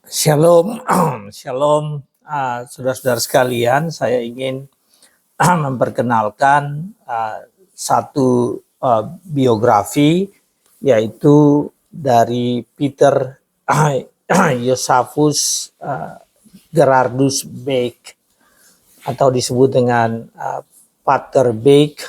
Shalom, shalom, saudara-saudara sekalian. Saya ingin memperkenalkan satu biografi, yaitu dari Peter Josephus Gerardus Beke, atau disebut dengan Pater Beke.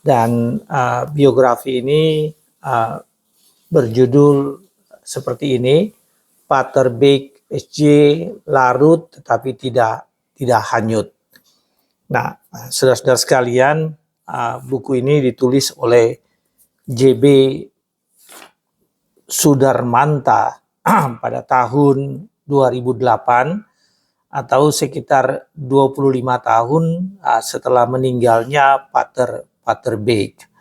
Dan biografi ini berjudul seperti ini: Pater Beke SJ larut tetapi tidak hanyut. Nah, saudara-saudara sekalian, buku ini ditulis oleh JB Sudarmanta pada tahun 2008, atau sekitar 25 tahun setelah meninggalnya Pater Beke.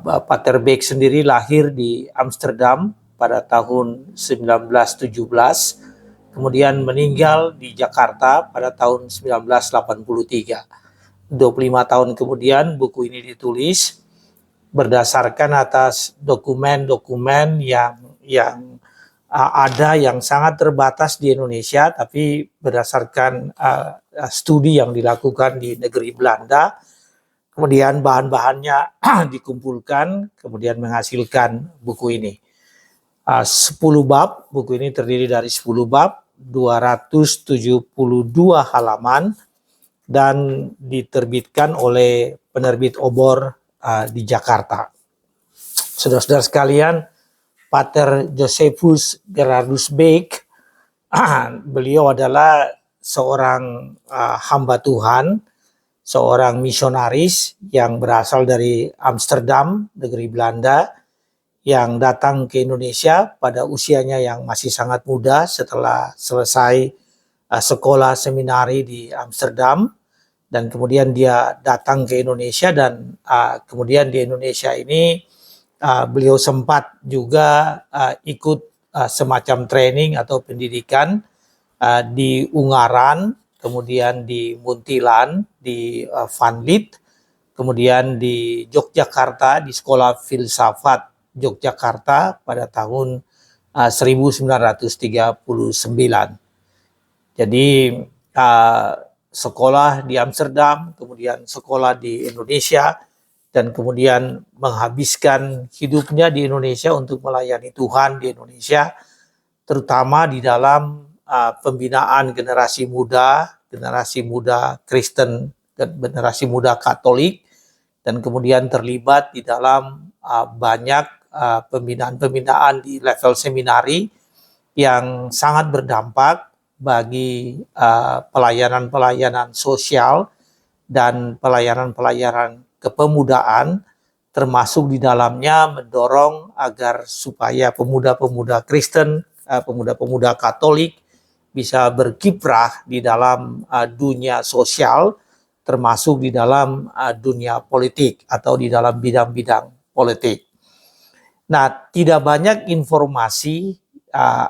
Pater Beke sendiri lahir di Amsterdam pada tahun 1917, kemudian meninggal di Jakarta pada tahun 1983. 25 tahun kemudian buku ini ditulis berdasarkan atas dokumen-dokumen yang ada yang sangat terbatas di Indonesia, tapi berdasarkan studi yang dilakukan di negeri Belanda. Kemudian bahan-bahannya dikumpulkan, kemudian menghasilkan buku ini. 10 bab, buku ini terdiri dari 10 bab, 272 halaman, dan diterbitkan oleh penerbit Obor di Jakarta. Saudara-saudara sekalian, Pater Josephus Gerardus Beke, beliau adalah seorang hamba Tuhan, seorang misionaris yang berasal dari Amsterdam, negeri Belanda, yang datang ke Indonesia pada usianya yang masih sangat muda setelah selesai sekolah seminari di Amsterdam, dan kemudian dia datang ke Indonesia, dan kemudian di Indonesia ini beliau sempat juga ikut semacam training atau pendidikan di Ungaran, kemudian di Muntilan, di Van Lith, kemudian di Yogyakarta, di Sekolah Filsafat Yogyakarta pada tahun 1939. Jadi sekolah di Amsterdam, kemudian sekolah di Indonesia, dan kemudian menghabiskan hidupnya di Indonesia untuk melayani Tuhan di Indonesia, terutama di dalam pembinaan generasi muda Kristen, dan generasi muda Katolik, dan kemudian terlibat di dalam banyak pembinaan-pembinaan di level seminari yang sangat berdampak bagi pelayanan-pelayanan sosial dan pelayanan-pelayanan kepemudaan, termasuk di dalamnya mendorong agar supaya pemuda-pemuda Kristen, pemuda-pemuda Katolik bisa berkiprah di dalam dunia sosial, termasuk di dalam dunia politik atau di dalam bidang-bidang politik. Nah, tidak banyak informasi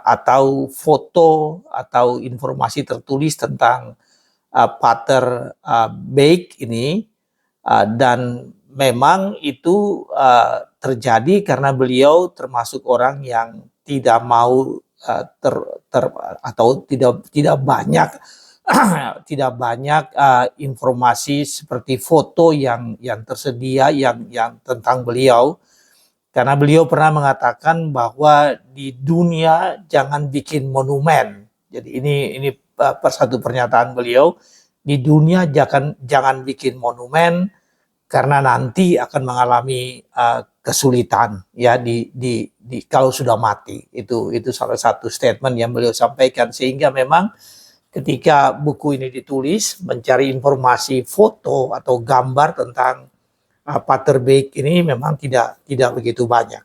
atau foto atau informasi tertulis tentang Pater Beke ini, dan memang itu terjadi karena beliau termasuk orang yang tidak mau atau tidak banyak tidak banyak informasi seperti foto yang tersedia yang tentang beliau, karena beliau pernah mengatakan bahwa di dunia jangan bikin monumen. Jadi ini satu pernyataan beliau, di dunia jangan bikin monumen karena nanti akan mengalami kesulitan ya di kalau sudah mati. Itu salah satu statement yang beliau sampaikan, sehingga memang ketika buku ini ditulis, mencari informasi foto atau gambar tentang Pater Beke ini memang tidak begitu banyak.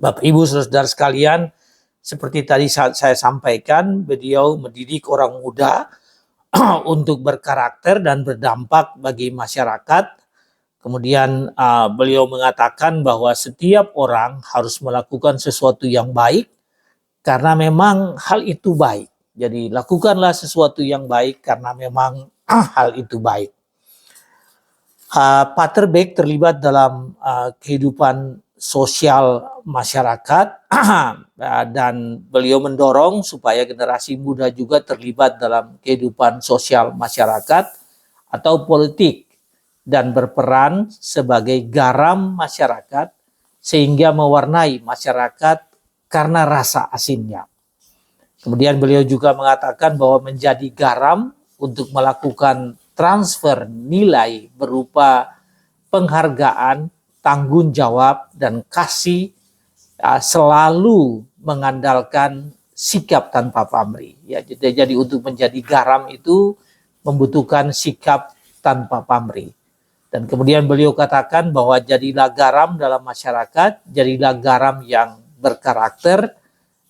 Bapak Ibu saudara sekalian, seperti tadi saya sampaikan, beliau mendidik orang muda untuk berkarakter dan berdampak bagi masyarakat. Kemudian beliau mengatakan bahwa setiap orang harus melakukan sesuatu yang baik karena memang hal itu baik. Jadi lakukanlah sesuatu yang baik karena memang hal itu baik. Pater Beke terlibat dalam kehidupan sosial masyarakat dan beliau mendorong supaya generasi muda juga terlibat dalam kehidupan sosial masyarakat atau politik dan berperan sebagai garam masyarakat sehingga mewarnai masyarakat karena rasa asinnya. Kemudian beliau juga mengatakan bahwa menjadi garam untuk melakukan transfer nilai berupa penghargaan, tanggung jawab, dan kasih selalu mengandalkan sikap tanpa pamrih. Ya, jadi untuk menjadi garam itu membutuhkan sikap tanpa pamrih. Dan kemudian beliau katakan bahwa jadilah garam dalam masyarakat, jadilah garam yang berkarakter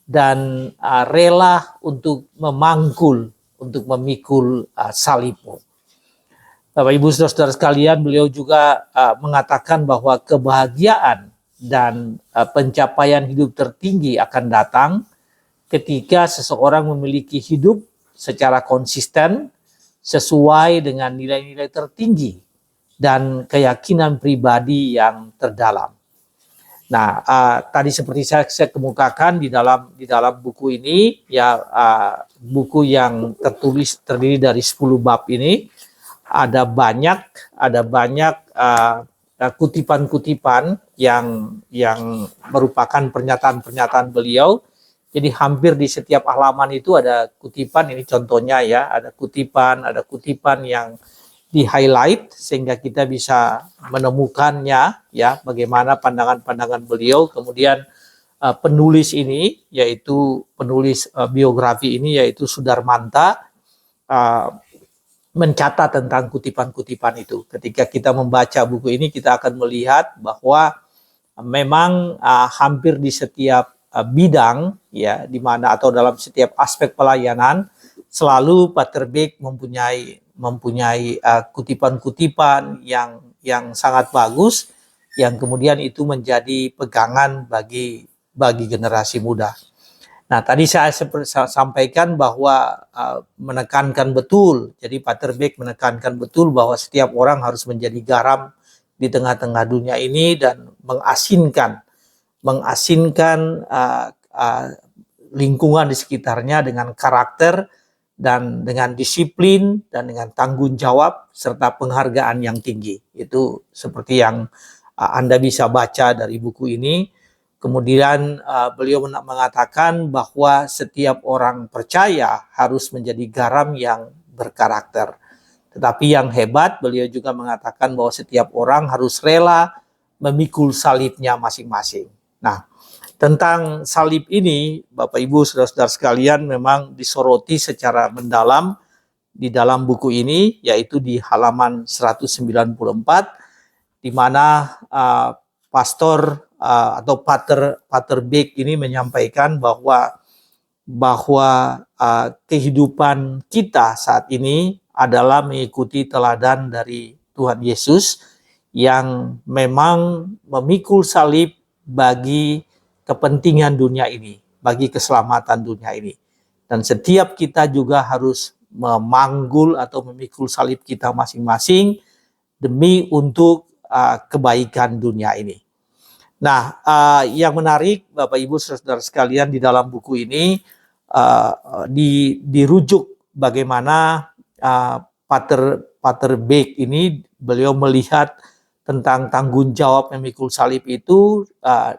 dan rela untuk memangkul, untuk memikul salibmu. Bapak Ibu Saudara sekalian, beliau juga mengatakan bahwa kebahagiaan dan pencapaian hidup tertinggi akan datang ketika seseorang memiliki hidup secara konsisten sesuai dengan nilai-nilai tertinggi dan keyakinan pribadi yang terdalam. Nah, tadi seperti saya kemukakan di dalam buku ini, ya buku yang terdiri dari 10 bab ini, ada banyak kutipan-kutipan yang merupakan pernyataan-pernyataan beliau. Jadi hampir di setiap halaman itu ada kutipan. Ini contohnya ya, ada kutipan yang di highlight sehingga kita bisa menemukannya ya, bagaimana pandangan-pandangan beliau. Kemudian penulis ini, yaitu penulis biografi ini, yaitu Sudarmanta, mencatat tentang kutipan-kutipan itu. Ketika kita membaca buku ini, kita akan melihat bahwa memang hampir di setiap bidang, ya, di mana atau dalam setiap aspek pelayanan, selalu Pater Beek mempunyai kutipan-kutipan yang sangat bagus, yang kemudian itu menjadi pegangan bagi generasi muda. Nah, tadi saya sampaikan bahwa menekankan betul, jadi Pater Beek menekankan betul bahwa setiap orang harus menjadi garam di tengah-tengah dunia ini dan mengasinkan lingkungan di sekitarnya dengan karakter dan dengan disiplin dan dengan tanggung jawab serta penghargaan yang tinggi. Itu seperti yang Anda bisa baca dari buku ini. Kemudian beliau mengatakan bahwa setiap orang percaya harus menjadi garam yang berkarakter. Tetapi yang hebat, beliau juga mengatakan bahwa setiap orang harus rela memikul salibnya masing-masing. Nah, tentang salib ini, Bapak Ibu Saudara-saudara sekalian, memang disoroti secara mendalam di dalam buku ini, yaitu di halaman 194, di mana pastor atau Pater Beek ini menyampaikan bahwa kehidupan kita saat ini adalah mengikuti teladan dari Tuhan Yesus yang memang memikul salib bagi kepentingan dunia ini, bagi keselamatan dunia ini. Dan setiap kita juga harus memanggul atau memikul salib kita masing-masing demi untuk kebaikan dunia ini. Nah, yang menarik Bapak Ibu Saudara sekalian, di dalam buku ini dirujuk bagaimana Pater Beek ini, beliau melihat tentang tanggung jawab memikul salib itu,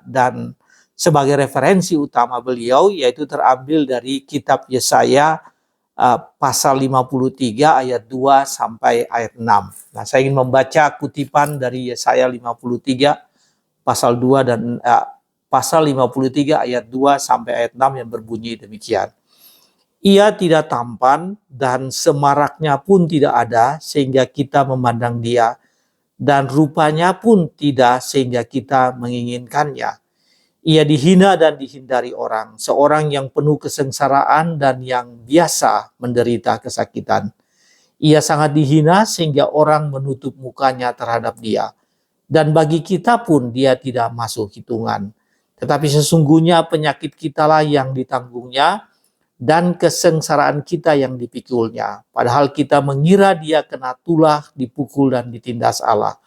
dan sebagai referensi utama beliau yaitu terambil dari kitab Yesaya pasal 53 ayat 2 sampai ayat 6. Nah, saya ingin membaca kutipan dari Yesaya 53 pasal 2 dan pasal 53 ayat 2 sampai ayat 6 yang berbunyi demikian. Ia tidak tampan dan semaraknya pun tidak ada sehingga kita memandang dia, dan rupanya pun tidak sehingga kita menginginkannya. Ia dihina dan dihindari orang, seorang yang penuh kesengsaraan dan yang biasa menderita kesakitan. Ia sangat dihina sehingga orang menutup mukanya terhadap dia. Dan bagi kita pun dia tidak masuk hitungan. Tetapi sesungguhnya penyakit kitalah yang ditanggungnya dan kesengsaraan kita yang dipikulnya. Padahal kita mengira dia kena tulah, dipukul dan ditindas Allah.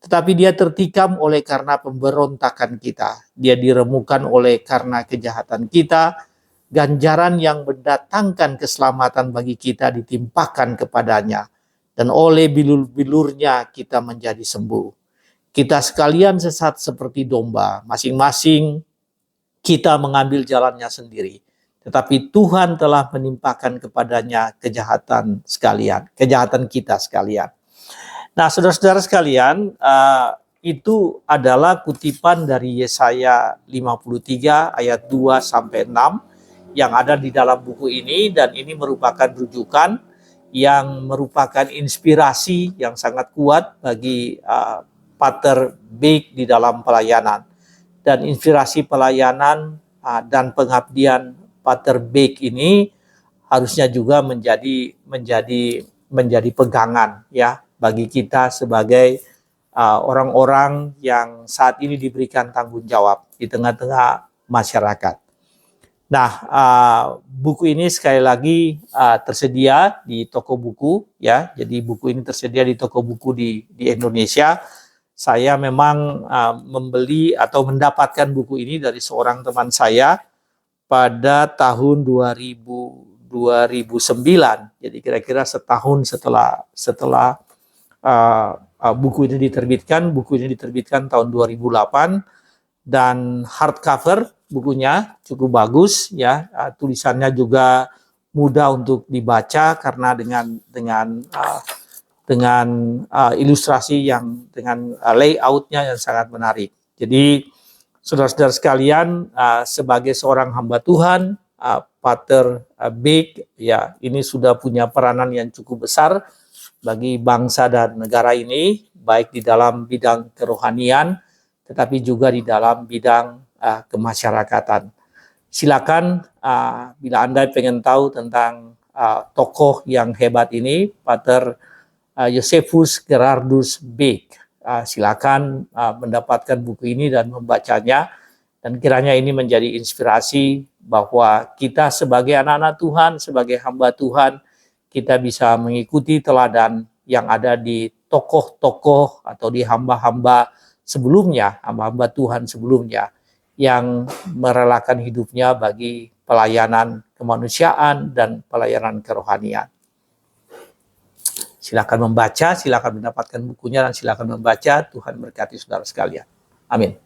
tetapi dia tertikam oleh karena pemberontakan kita. Dia diremukan oleh karena kejahatan kita. Ganjaran yang mendatangkan keselamatan bagi kita ditimpakan kepadanya. Dan oleh bilur-bilurnya kita menjadi sembuh. Kita sekalian sesat seperti domba. Masing-masing kita mengambil jalannya sendiri. Tetapi Tuhan telah menimpakan kepadanya kejahatan kita sekalian. Nah, saudara-saudara sekalian, itu adalah kutipan dari Yesaya 53 ayat 2 sampai 6 yang ada di dalam buku ini, dan ini merupakan rujukan yang merupakan inspirasi yang sangat kuat bagi Pater Beek di dalam pelayanan. Dan inspirasi pelayanan dan pengabdian Pater Beek ini harusnya juga menjadi pegangan ya bagi kita sebagai orang-orang yang saat ini diberikan tanggung jawab di tengah-tengah masyarakat. Nah, buku ini sekali lagi tersedia di toko buku ya. Jadi buku ini tersedia di toko buku di Indonesia. Saya memang membeli atau mendapatkan buku ini dari seorang teman saya pada tahun 2009. Jadi kira-kira setahun setelah buku ini diterbitkan. Buku ini diterbitkan tahun 2008 dan hardcover bukunya cukup bagus ya. Tulisannya juga mudah untuk dibaca karena dengan ilustrasi yang dengan layoutnya yang sangat menarik. Jadi saudara-saudara sekalian, sebagai seorang hamba Tuhan, Pater Beek ya ini sudah punya peranan yang cukup besar bagi bangsa dan negara ini, baik di dalam bidang kerohanian, tetapi juga di dalam bidang kemasyarakatan. Silakan bila Anda pengen tahu tentang tokoh yang hebat ini, Pater Josephus Gerardus Beek, silakan mendapatkan buku ini dan membacanya, dan kiranya ini menjadi inspirasi bahwa kita sebagai anak-anak Tuhan, sebagai hamba Tuhan, kita bisa mengikuti teladan yang ada di tokoh-tokoh atau di hamba-hamba sebelumnya, hamba-hamba Tuhan sebelumnya, yang merelakan hidupnya bagi pelayanan kemanusiaan dan pelayanan kerohanian. Silakan membaca, silakan mendapatkan bukunya, dan silakan membaca. Tuhan berkati saudara sekalian. Amin.